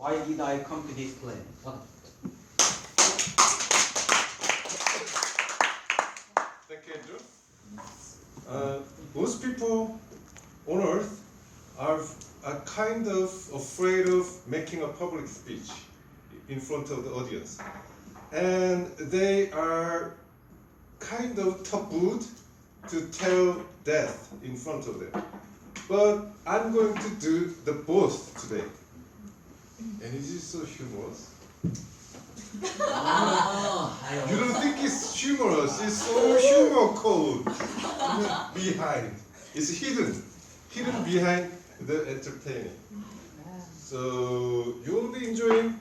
Why did I come to this planet? What? Thank you, Andrew. Most people on Earth are kind of afraid of making a public speech in front of the audience. And they are kind of tabooed to tell death in front of them. But I'm going to do the both today. And it is so humorous. You don't think it's humorous, it's so humor code behind. It's hidden behind the entertaining. So you'll be enjoying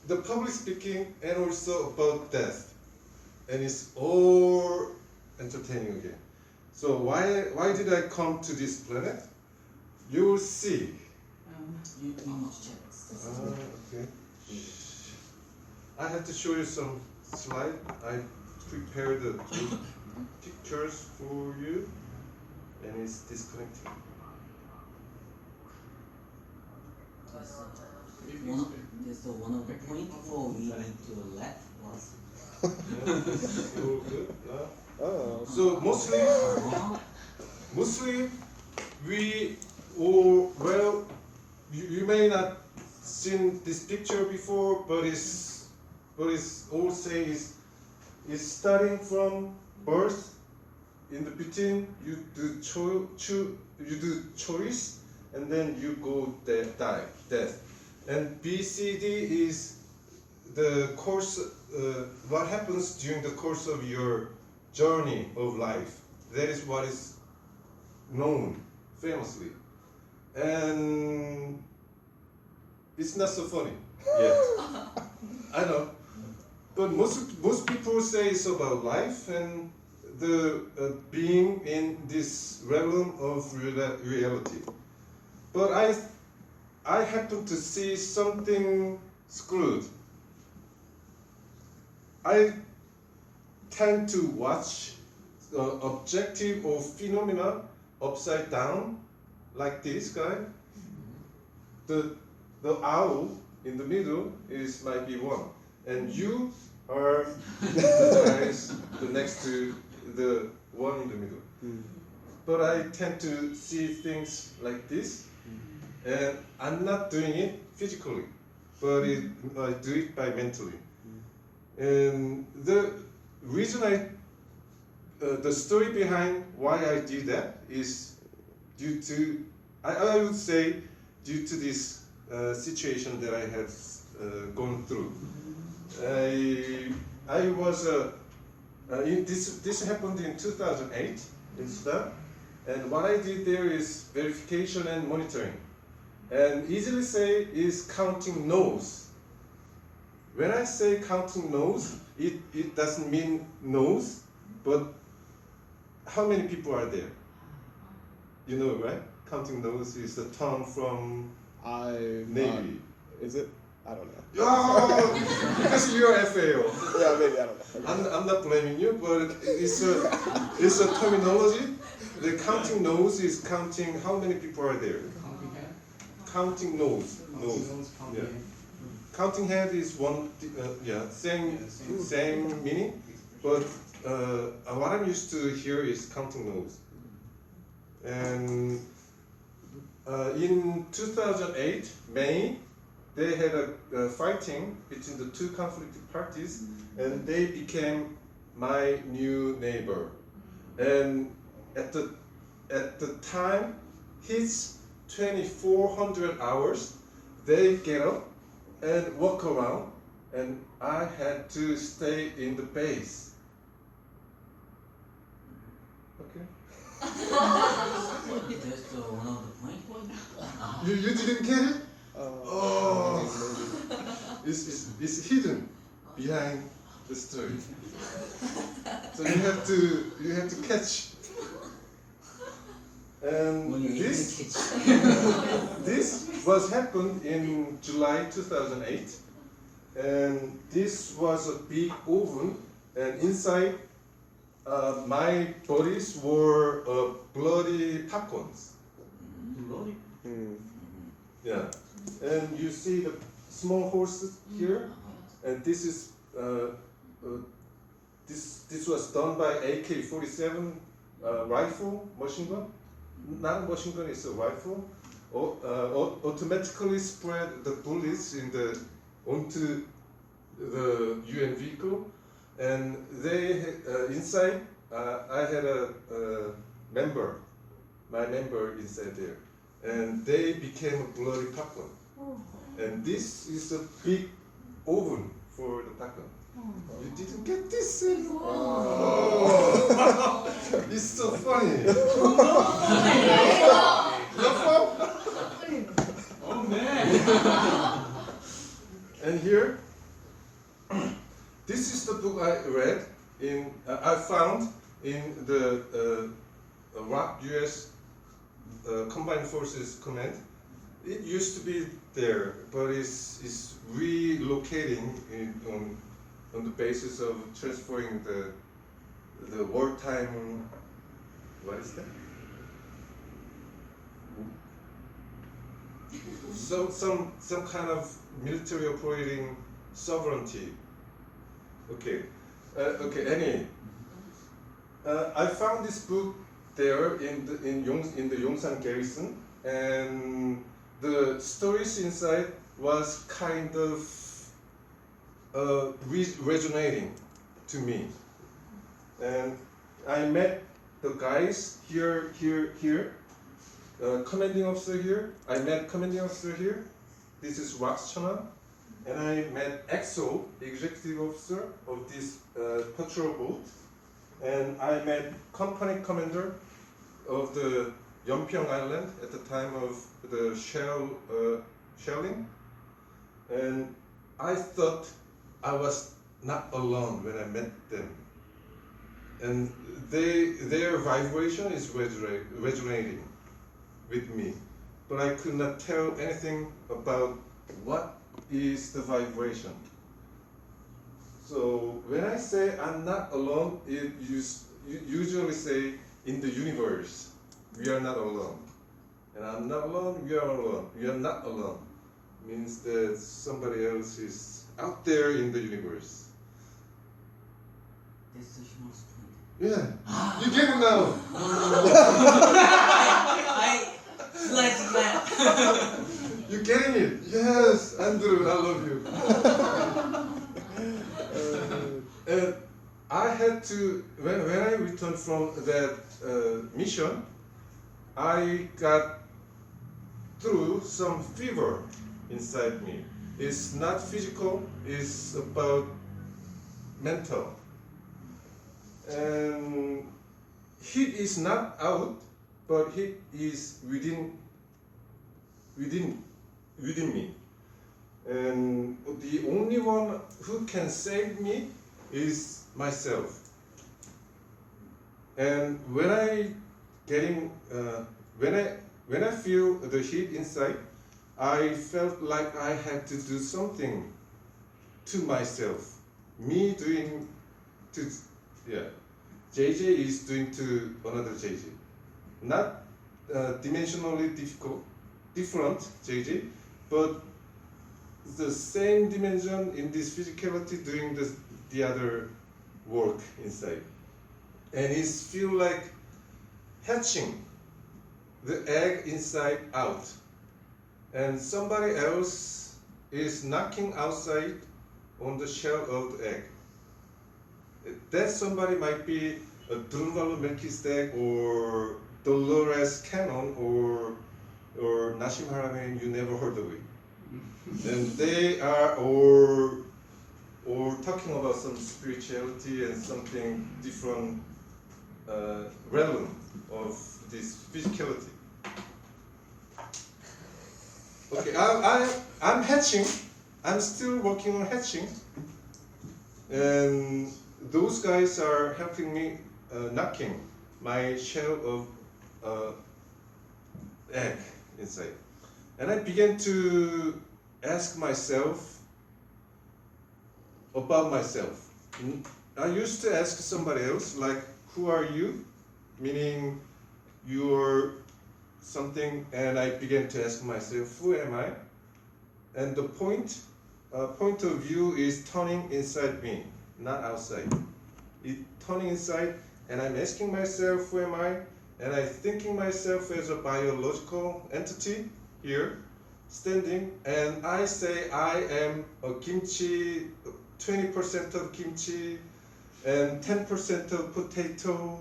the public speaking and also about death. And it's all entertaining again. So why did I come to this planet? You'll see. Okay. I have to show you some slide. I prepared the pictures for you, and it's disconnecting. One of the point for we need to let was. So good. So mostly you may not seen this picture before, but it's all say is starting from birth. In the between, you do choice, and then you go death. And BCD is the course. What happens during the course of your journey of life? That is what is known famously, and it's not so funny yet. I know, but most people say it's about life and the being in this realm of reality. But I happen to see something screwed. I tend to watch objective or phenomena upside down, like this guy. The owl in the middle might be one, and you are the guys the next to the one in the middle. But I tend to see things like this, and I'm not doing it physically, but I do it by mentally. And the reason the story behind why I did that is due to, I would say, due to this situation that I have gone through. I was this happened in 2008 in Sudan, and what I did there is verification and monitoring, and easily say is counting no's. When I say counting no's, it doesn't mean no's, but how many people are there? You know, right? Counting no's is the term from Navy. Is it? I don't know. Oh, because you're FAO. Yeah, maybe, I don't know. I'm not blaming you, but it's a terminology. The counting no's is counting how many people are there. Counting no's. Yeah. Counting head is one. Same meaning, but what I'm used to here is counting no's. And in 2008 May, they had a fighting between the two conflicting parties, and they became my new neighbor. And at the time, his 2,400 hours, they get up and walk around, and I had to stay in the base. Okay. Just one of the point. You didn't get it? Oh, it's hidden behind the story. So you have to catch. And this was happened in July 2008, and this was a big oven, and inside my bodies were bloody popcorns. Bloody? Yeah. and you see the small horses here, and this is this was done by AK-47 rifle machine gun. Not machine gun, it's a rifle. Automatically spread the bullets onto the UN vehicle, and they inside. I had a member, my member inside there, and they became a bloody popcorn. And this is a big oven for the popcorn. You didn't get this anymore. Oh. It's so funny. Oh man! And here, this is the book I read I found in the ROC US Combined Forces Command. It used to be there, but it's relocating on the basis of transferring the wartime. What is that? So some kind of military operating sovereignty. Okay. Anyway, I found this book there in the Yongsan garrison, and the stories inside was kind of resonating to me, and I met the guys here. Commanding officer here. I met commanding officer here. This is Wax Chana. And I met EXO, executive officer of this patrol boat. And I met company commander of the Yeonpyeong Island at the time of the shelling. And I thought I was not alone when I met them. And their vibration is resonating with me, but I could not tell anything about what is the vibration. So when I say I'm not alone, it usually say in the universe, we are not alone. And I'm not alone, we are alone. We are not alone. Means that somebody else is out there in the universe. That's the small point. Yeah, you get it now. I slightly glad. You getting it? Yes, Andrew, I love you. And I had to, when I returned from that mission, I got through some fever inside me. It's not physical, it's about mental. And heat is not out, but heat is within me. And the only one who can save me is myself. And when I feel the heat inside, I felt like I had to do something to myself. JJ is doing to another JJ. Not dimensionally different JJ, but the same dimension in this physicality doing the other work inside. And it feel like hatching the egg inside out. And somebody else is knocking outside on the shell of the egg. That somebody might be a Drunvalo Melchizedek or Dolores Cannon or Nashim Haramein, you never heard of it. And they are or talking about some spirituality and something different realm of this physicality. Okay, I'm hatching. I'm still working on hatching. And those guys are helping me knocking my shell of egg inside. And I began to ask myself about myself. I used to ask somebody else, like, who are you? Meaning, you're something, and I began to ask myself, who am I? and the point of view is turning inside me, not outside. It turning inside, and I'm asking myself, who am I? And I'm thinking myself as a biological entity here, standing, and I say I am a kimchi, 20% of kimchi, and 10% of potato,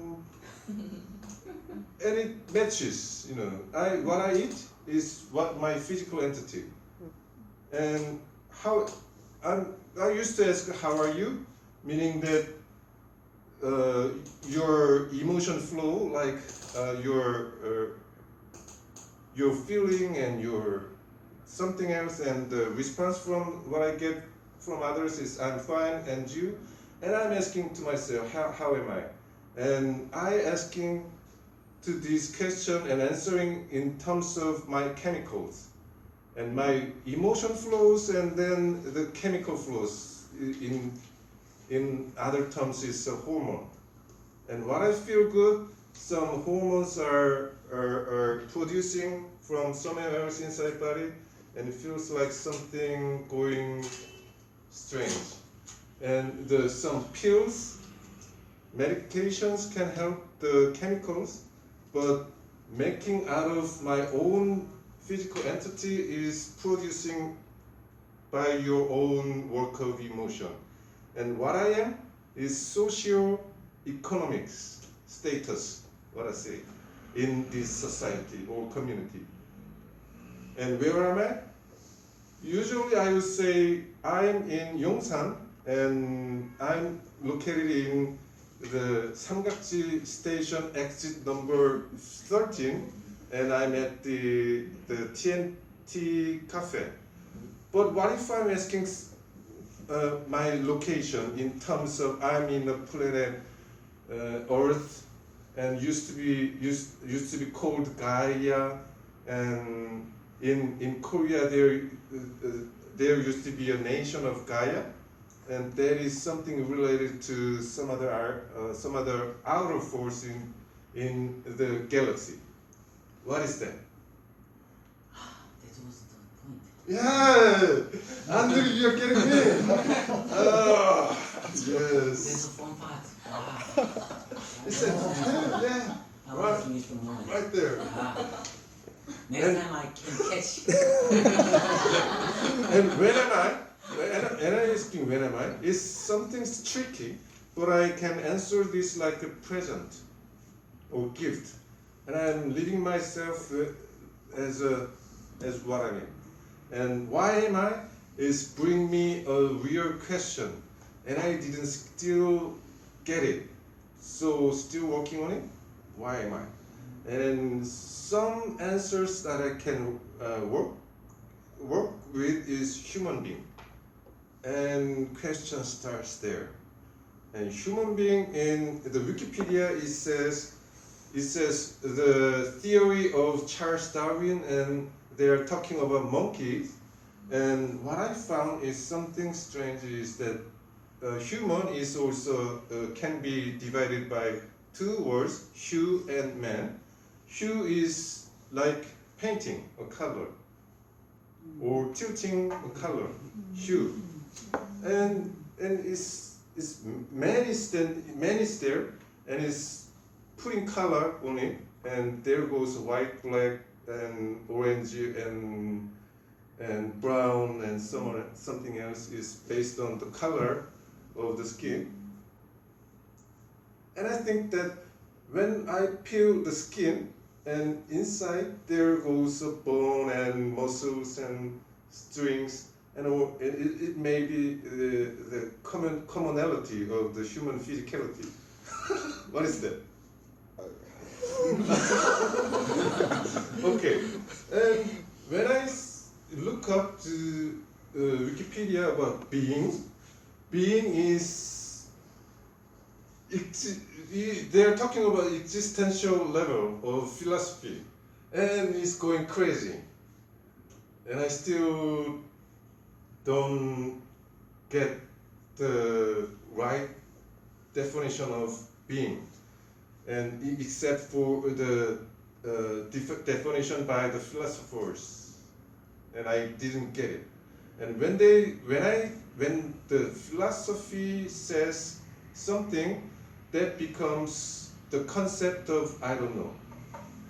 and it matches, you know. What I eat is what my physical entity. And I used to ask, how are you? Meaning that your emotion flow, like your feeling and your something else, and the response from what I get from others is I'm fine, and you, and I'm asking to myself, how am I? And I asking to this question and answering in terms of my chemicals and my emotion flows, and then the chemical flows in other terms is a hormone. And what I feel good, some hormones are producing from somewhere else inside body, and it feels like something going strange. And some pills, medications can help the chemicals, but making out of my own physical entity is producing by your own work of emotion. And what I am is socio-economics status, what I say, in this society or community. And where am I? Usually I would say I'm in Yongsan, and I'm located in the 삼각지 station exit number 13, and I'm at the TNT cafe. But what if I'm asking my location in terms of I'm in the planet Earth, and used to be called Gaia, and in Korea there used to be a nation of Gaia, and that is something related to some other outer force in the galaxy. What is that? That was the point. Yeah, Andrew, you're getting me. There's Yes. a fun part. It's yeah, I want to finish the moment. right there. Next time I can catch. And when am I? And I'm asking when am I? Is something tricky, but I can answer this like a present or gift, and I'm living myself as what I am. And why am I? Is bring me a real question, and I didn't still get it, so still working on it. Why am I? And some answers that I can work with is human being. And question starts there. And human being, in the Wikipedia, it says the theory of Charles Darwin, and they are talking about monkeys. And what I found is something strange is that human is also can be divided by two words, hue and man. Hue is like painting a color or tilting a color, hue. And man is there and is putting color on it, and there goes white, black, and orange, and brown, and something else is based on the color of the skin. And I think that when I peel the skin, and inside there goes a bone and muscles and strings, and it may be the commonality of the human physicality. What is that? Okay, and when I look up to Wikipedia about being is they're talking about existential level of philosophy, and it's going crazy, and I still don't get the right definition of being, and except for the definition by the philosophers, and I didn't get it. And when the philosophy says something, that becomes the concept of I don't know.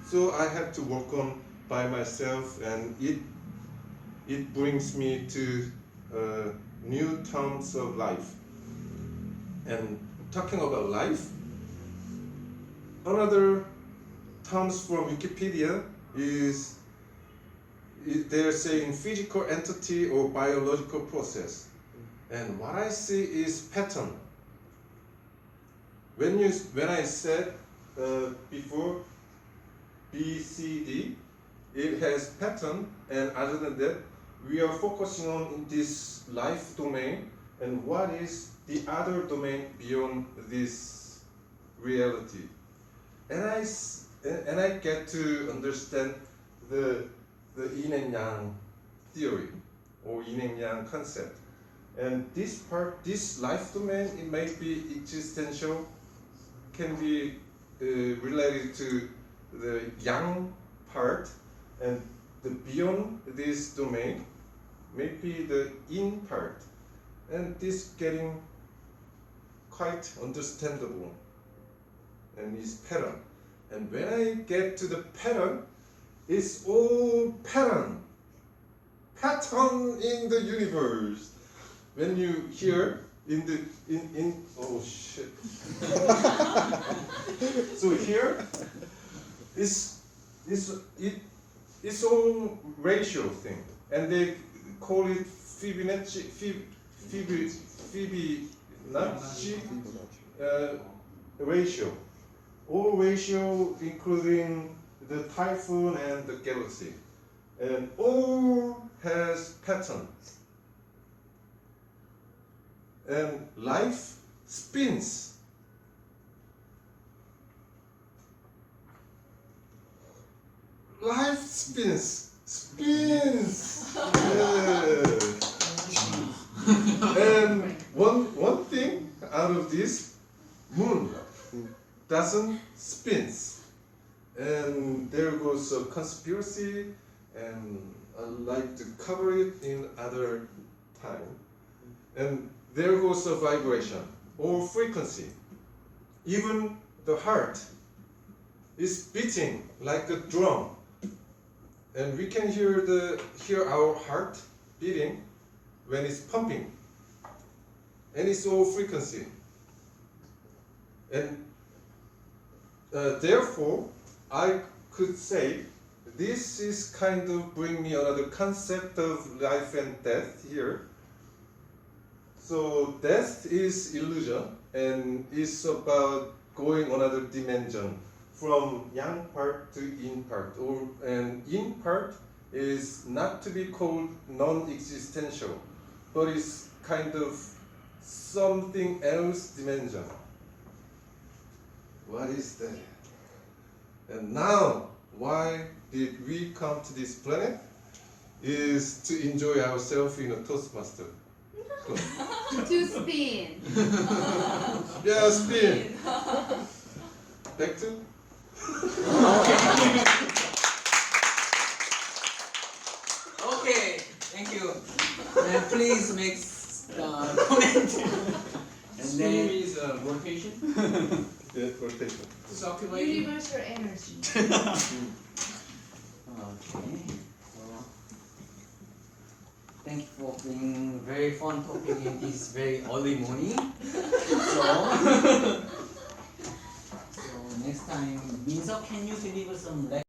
So I have to work on by myself, and it brings me to new terms of life. And talking about life, another terms from Wikipedia is they're saying physical entity or biological process. And what I see is pattern. When I said before B, C, D, it has pattern, and other than that, we are focusing on this life domain, and what is the other domain beyond this reality. And I get to understand the yin and yang theory or yin and yang concept. And this life domain, it may be existential, can be related to the yang part, and the beyond this domain may be the yin part. And this getting quite understandable and is pattern. And when I get to the pattern, it's all pattern in the universe. When you hear in oh shit. So here it's all ratio thing, and they call it Fibonacci ratio. All ratio including the typhoon and the galaxy, and all has pattern. And life spins. Life spins. Yeah. And one thing out of this, moon doesn't spins. And there goes a conspiracy, and I'd like to cover it in other time. And there goes a vibration or frequency. Even the heart is beating like a drum, and we can hear our heart beating when it's pumping, and it's all frequency. And therefore, I could say this is kind of bring me another concept of life and death here. So death is illusion, and it's about going another dimension from yang part to yin part. And yin part is not to be called non-existential, but it's kind of something else dimension. What is that? And now, why did we come to this planet? Is to enjoy ourselves in a Toastmaster. To spin. Yeah, spin. Back to? Okay, thank you. And please make comment. And Spin then means rotation, Yeah, rotation. circulating. Universal energy. okay. So thank you for being very fun topic in this very early morning. So next time, Minseok, can you deliver some lecture?